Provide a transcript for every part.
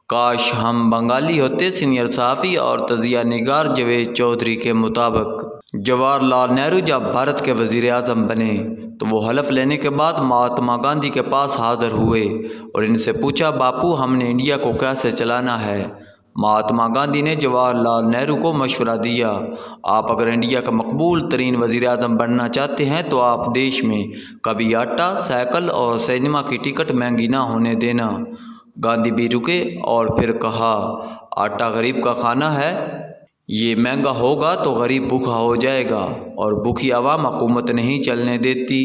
کاش ہم بنگالی ہوتے۔ سینئر صحافی اور تجزیہ نگار جاوید چودھری کے مطابق جواہر لال نہرو جب بھارت کے وزیر اعظم بنے تو وہ حلف لینے کے بعد مہاتما گاندھی کے پاس حاضر ہوئے اور ان سے پوچھا، باپو ہم نے انڈیا کو کیسے چلانا ہے؟ مہاتما گاندھی نے جواہر لال نہرو کو مشورہ دیا، آپ اگر انڈیا کا مقبول ترین وزیر اعظم بننا چاہتے ہیں تو آپ دیش میں کبھی آٹا، سائیکل اور سنیما کی ٹکٹ مہنگی نہ ہونے دینا۔ گاندھی بھی رکے اور پھر کہا، آٹا غریب کا کھانا ہے، یہ مہنگا ہوگا تو غریب بھوکا ہو جائے گا اور بھوکی عوام حکومت نہیں چلنے دیتی۔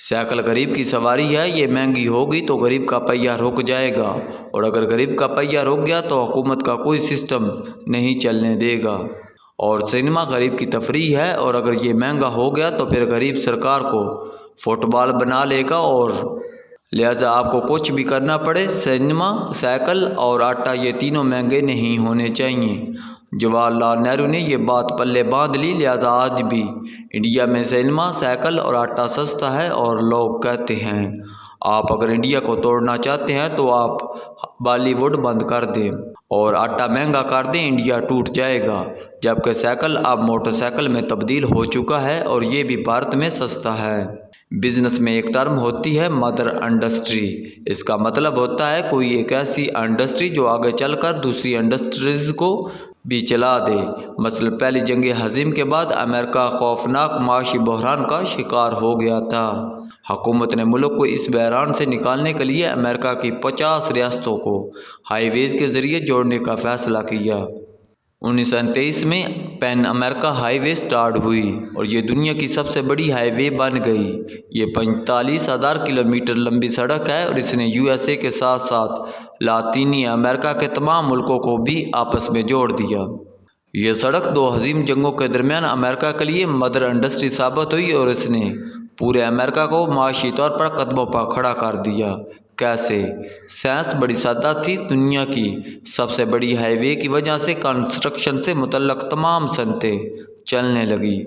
سائیکل غریب کی سواری ہے، یہ مہنگی ہوگی تو غریب کا پہیہ رک جائے گا اور اگر غریب کا پہیہ رک گیا تو حکومت کا کوئی سسٹم نہیں چلنے دے گا۔ اور سنیما غریب کی تفریح ہے اور اگر یہ مہنگا ہو گیا تو پھر غریب سرکار کو فٹ بال بنا لے گا اور لہٰذا آپ کو کچھ بھی کرنا پڑے، سنیما، سائیکل اور آٹا یہ تینوں مہنگے نہیں ہونے چاہیے۔ جواہر لال نہرو نے یہ بات پلے باندھ لی، لہٰذا آج بھی انڈیا میں سنیما، سائیکل اور آٹا سستا ہے اور لوگ کہتے ہیں، آپ اگر انڈیا کو توڑنا چاہتے ہیں تو آپ بالی ووڈ بند کر دیں اور آٹا مہنگا کر دیں، انڈیا ٹوٹ جائے گا۔ جبکہ سائیکل اب موٹر سائیکل میں تبدیل ہو چکا ہے اور یہ بھی بھارت میں سستا ہے۔ بزنس میں ایک ٹرم ہوتی ہے مدر انڈسٹری۔ اس کا مطلب ہوتا ہے کوئی ایک ایسی انڈسٹری جو آگے چل کر دوسری انڈسٹریز کو بھی چلا دے۔ مثلا پہلی جنگ عظیم کے بعد امریکہ خوفناک معاشی بحران کا شکار ہو گیا تھا۔ حکومت نے ملک کو اس بحران سے نکالنے کے لیے امریکہ کی 50 ریاستوں کو ہائی ویز کے ذریعے جوڑنے کا فیصلہ کیا۔ 1929 میں پین امریکہ ہائی وے سٹارٹ ہوئی اور یہ دنیا کی سب سے بڑی ہائی وے بن گئی۔ یہ 45,000 کلومیٹر لمبی سڑک ہے اور اس نے یو ایس اے کے ساتھ ساتھ لاطینی امریکہ کے تمام ملکوں کو بھی آپس میں جوڑ دیا۔ یہ سڑک دو عظیم جنگوں کے درمیان امریکہ کے لیے مدر انڈسٹری ثابت ہوئی اور اس نے پورے امریکہ کو معاشی طور پر قدموں پر کھڑا کر دیا۔ کیسے؟ سائنس بڑی سادہ تھی۔ دنیا کی سب سے بڑی ہائی وے کی وجہ سے کنسٹرکشن سے متعلق تمام صنعتیں چلنے لگیں۔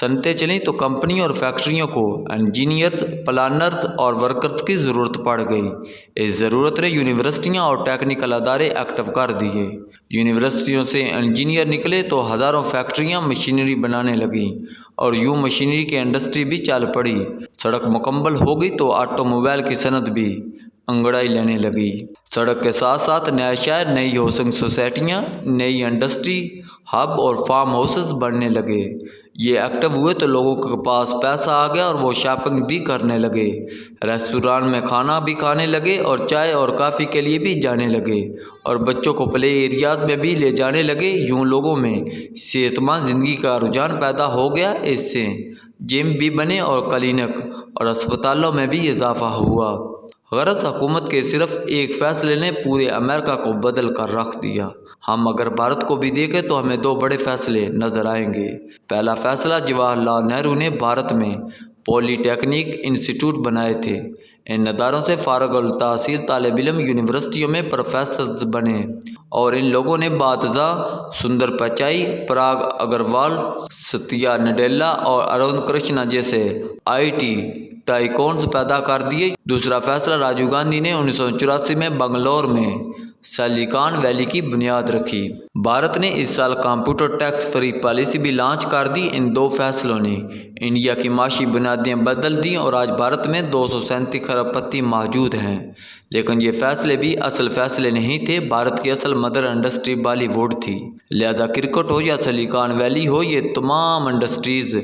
صنعتیں چلیں تو کمپنیوں اور فیکٹریوں کو انجینئرز، پلانرز اور ورکرز کی ضرورت پڑ گئی۔ اس ضرورت نے یونیورسٹیاں اور ٹیکنیکل ادارے ایکٹیو کر دیے۔ یونیورسٹیوں سے انجینئر نکلے تو ہزاروں فیکٹریاں مشینری بنانے لگیں اور یوں مشینری کی انڈسٹری بھی چل پڑی۔ سڑک مکمل ہو گئی تو آٹو موبائل کی صنعت بھی انگڑائی لینے لگی۔ سڑک کے ساتھ ساتھ نئے شہر، نئی ہاؤسنگ سوسائٹیاں، نئی انڈسٹری ہب اور فارم ہاؤسز بننے لگے۔ یہ ایکٹیو ہوئے تو لوگوں کے پاس پیسہ آ گیا اور وہ شاپنگ بھی کرنے لگے، ریستوران میں کھانا بھی کھانے لگے اور چائے اور کافی کے لیے بھی جانے لگے اور بچوں کو پلے ایریاز میں بھی لے جانے لگے۔ یوں لوگوں میں صحت مند زندگی کا رجحان پیدا ہو گیا۔ اس سے جم بھی بنے اور کلینک اور اسپتالوں میں بھی اضافہ ہوا۔ غرض حکومت کے صرف ایک فیصلے نے پورے امریکہ کو بدل کر رکھ دیا۔ ہم اگر بھارت کو بھی دیکھیں تو ہمیں دو بڑے فیصلے نظر آئیں گے۔ پہلا فیصلہ، جواہر لال نہرو نے بھارت میں پولی ٹیکنک انسٹیٹیوٹ بنائے تھے۔ ان اداروں سے فارغ التحصیل طالب علم یونیورسٹیوں میں پروفیسرز بنے اور ان لوگوں نے بعدازاں سندر پچائی، پراگ اگروال، ستیا نڈیلا اور ارون کرشنا جیسے IT ٹائکونز پیدا کر دیے۔ دوسرا فیصلہ، راجیو گاندھی نے 1984 میں بنگلور میں سلیکان ویلی کی بنیاد رکھی۔ بھارت نے اس سال کمپیوٹر ٹیکس فری پالیسی بھی لانچ کر دی۔ ان دو فیصلوں نے انڈیا کی معاشی بنیادیں بدل دیں اور آج بھارت میں 237 کھرب پتی موجود ہیں۔ لیکن یہ فیصلے بھی اصل فیصلے نہیں تھے۔ بھارت کی اصل مدر انڈسٹری بالی ووڈ تھی، لہذا کرکٹ ہو یا سلیکان ویلی ہو، یہ تمام انڈسٹریز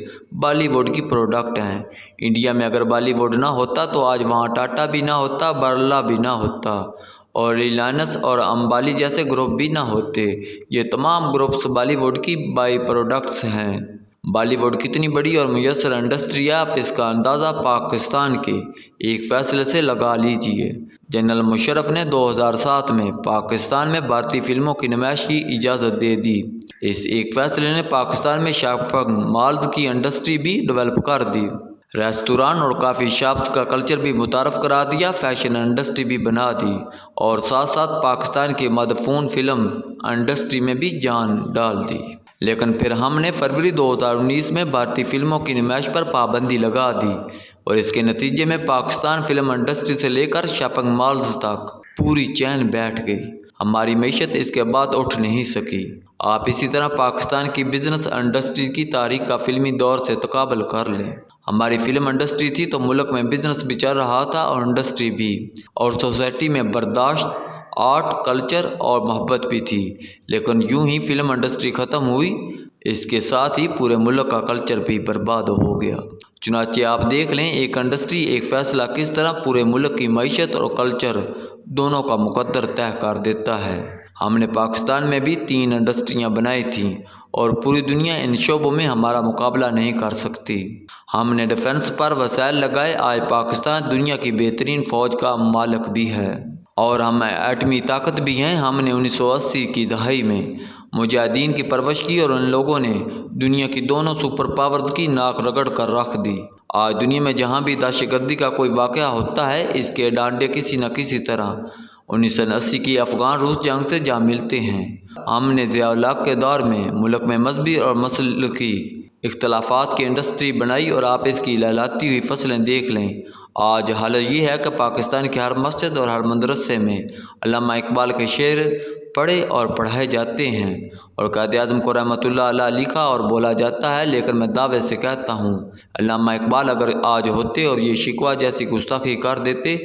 بالی ووڈ کی پروڈکٹ ہیں۔ انڈیا میں اگر بالی ووڈ نہ ہوتا تو آج وہاں ٹاٹا بھی نہ ہوتا، برلا بھی نہ ہوتا اور ریلائنس اور امبانی جیسے گروپ بھی نہ ہوتے۔ یہ تمام گروپس بالی ووڈ کی بائی پروڈکٹس ہیں۔ بالی ووڈ کتنی بڑی اور میسر انڈسٹری ہے، آپ اس کا اندازہ پاکستان کے ایک فیصلے سے لگا لیجئے۔ جنرل مشرف نے 2007 میں پاکستان میں بھارتی فلموں کی نمائش کی اجازت دے دی۔ اس ایک فیصلے نے پاکستان میں شاپنگ مالز کی انڈسٹری بھی ڈیولپ کر دی، ریستوران اور کافی شاپس کا کلچر بھی متعارف کرا دیا، فیشن انڈسٹری بھی بنا دی اور ساتھ ساتھ پاکستان کی مدفون فلم انڈسٹری میں بھی جان ڈال دی۔ لیکن پھر ہم نے فروری 2019 میں بھارتی فلموں کی نمائش پر پابندی لگا دی اور اس کے نتیجے میں پاکستان فلم انڈسٹری سے لے کر شاپنگ مالز تک پوری چین بیٹھ گئی۔ ہماری معیشت اس کے بعد اٹھ نہیں سکی۔ آپ اسی طرح پاکستان کی بزنس انڈسٹری کی تاریخ کا فلمی دور سے تقابل کر لیں۔ ہماری فلم انڈسٹری تھی تو ملک میں بزنس بھی چل رہا تھا اور انڈسٹری بھی، اور سوسائٹی میں برداشت، آرٹ، کلچر اور محبت بھی تھی۔ لیکن یوں ہی فلم انڈسٹری ختم ہوئی، اس کے ساتھ ہی پورے ملک کا کلچر بھی برباد ہو گیا۔ چنانچہ آپ دیکھ لیں ایک انڈسٹری ایک فیصلہ کس طرح پورے ملک کی معیشت اور کلچر دونوں کا مقدر طے کر دیتا ہے۔ ہم نے پاکستان میں بھی 3 انڈسٹریاں بنائی تھیں اور پوری دنیا ان شعبوں میں ہمارا مقابلہ نہیں کر سکتی۔ ہم نے ڈیفنس پر وسائل لگائے، آج پاکستان دنیا کی بہترین فوج کا مالک بھی ہے اور ہم ایٹمی طاقت بھی ہیں۔ ہم نے 1980 کی دہائی میں مجاہدین کی پرورش کی اور ان لوگوں نے دنیا کی دونوں سپر پاورز کی ناک رگڑ کر رکھ دی۔ آج دنیا میں جہاں بھی دہشت گردی کا کوئی واقعہ ہوتا ہے، اس کے ڈانڈے کسی نہ کسی طرح 1980 کی افغان روس جنگ سے جا ملتے ہیں۔ ہم نے ضیاء الحق کے دور میں ملک میں مذہبی اور مسلکی اختلافات کی انڈسٹری بنائی اور آپ اس کی لہلاتی ہوئی فصلیں دیکھ لیں۔ آج حالت یہ ہے کہ پاکستان کی ہر مسجد اور ہر مدرسے میں علامہ اقبال کے شعر پڑھے اور پڑھائے جاتے ہیں اور قائد اعظم کو رحمۃ اللہ علیہ لکھا اور بولا جاتا ہے۔ لیکن میں دعوے سے کہتا ہوں، علامہ اقبال اگر آج ہوتے اور یہ شکوہ جیسی گستاخی کر دیتے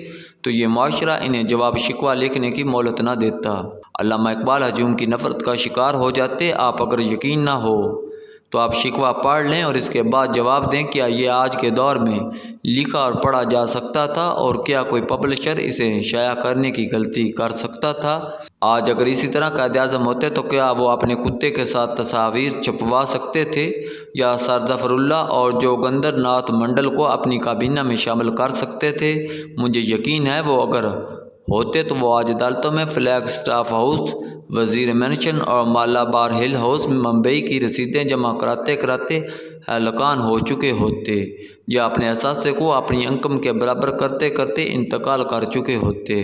تو یہ معاشرہ انہیں جواب شکوہ لکھنے کی مہلت نہ دیتا۔ علامہ اقبال ہجوم کی نفرت کا شکار ہو جاتے۔ آپ اگر یقین نہ ہو تو آپ شکوہ پڑھ لیں اور اس کے بعد جواب دیں کیا یہ آج کے دور میں لکھا اور پڑھا جا سکتا تھا، اور کیا کوئی پبلشر اسے شائع کرنے کی غلطی کر سکتا تھا؟ آج اگر اسی طرح قائد اعظم ہوتے تو کیا وہ اپنے کتے کے ساتھ تصاویر چھپوا سکتے تھے یا سر ظفر اللہ اور جوگندر ناتھ منڈل کو اپنی کابینہ میں شامل کر سکتے تھے؟ مجھے یقین ہے وہ اگر ہوتے تو وہ آج عدالتوں میں فلیگ اسٹاف ہاؤس، وزیر مینشن اور مالابار ہل ہاؤس میں ممبئی کی رسیدیں جمع کراتے کراتے ہلکان ہو چکے ہوتے، یا اپنے اثاثے کو اپنی انکم کے برابر کرتے کرتے انتقال کر چکے ہوتے،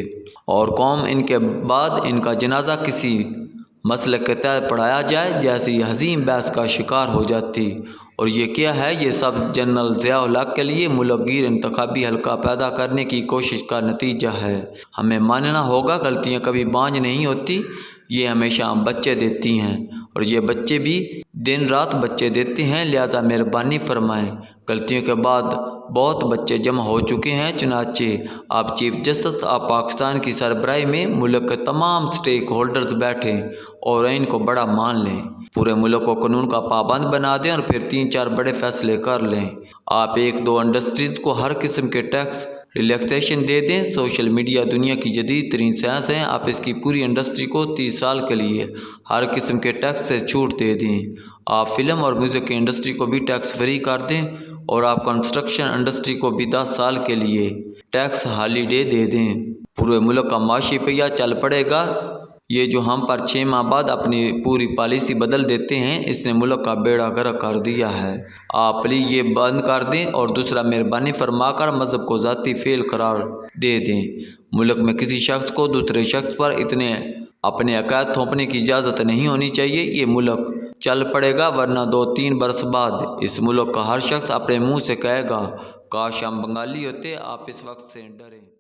اور قوم ان کے بعد ان کا جنازہ کسی مسلک کے تحت پڑھایا جائے جیسی عظیم بحث کا شکار ہو جاتی۔ اور یہ کیا ہے؟ یہ سب جنرل ضیاء الحق کے لیے ملک گیر انتخابی حلقہ پیدا کرنے کی کوشش کا نتیجہ ہے۔ ہمیں ماننا ہوگا غلطیاں کبھی بانجھ نہیں ہوتی، یہ ہمیشہ بچے دیتی ہیں، اور یہ بچے بھی دن رات بچے دیتے ہیں۔ لہذا مہربانی فرمائیں، غلطیوں کے بعد بہت بچے جمع ہو چکے ہیں۔ چنانچہ آپ چیف جسٹس آف پاکستان کی سربراہی میں ملک کے تمام سٹیک ہولڈرز بیٹھیں اور ان کو بڑا مان لیں، پورے ملک کو قانون کا پابند بنا دیں اور پھر 3-4 بڑے فیصلے کر لیں۔ آپ 1-2 انڈسٹریز کو ہر قسم کے ٹیکس ریلیکسیشن دے دیں۔ سوشل میڈیا دنیا کی جدید ترین سائنس ہے، آپ اس کی پوری انڈسٹری کو 30 سال کے لیے ہر قسم کے ٹیکس سے چھوٹ دے دیں۔ آپ فلم اور میوزک کی انڈسٹری کو بھی ٹیکس فری کر دیں، اور آپ کنسٹرکشن انڈسٹری کو بھی 10 سال کے لیے ٹیکس ہالیڈے دے دیں۔ پورے ملک کا معاشی پہیہ چل پڑے گا۔ یہ جو ہم پر 6 ماہ بعد اپنی پوری پالیسی بدل دیتے ہیں، اس نے ملک کا بیڑا غرق کر دیا ہے۔ آپ پلیز یہ بند کر دیں، اور دوسرا مہربانی فرما کر مذہب کو ذاتی فعل قرار دے دیں۔ ملک میں کسی شخص کو دوسرے شخص پر اتنے اپنے عقائد تھوپنے کی اجازت نہیں ہونی چاہیے۔ یہ ملک چل پڑے گا، ورنہ 2-3 برس بعد اس ملک کا ہر شخص اپنے منہ سے کہے گا کاش ہم بنگالی ہوتے۔ آپ اس وقت سے ڈریں۔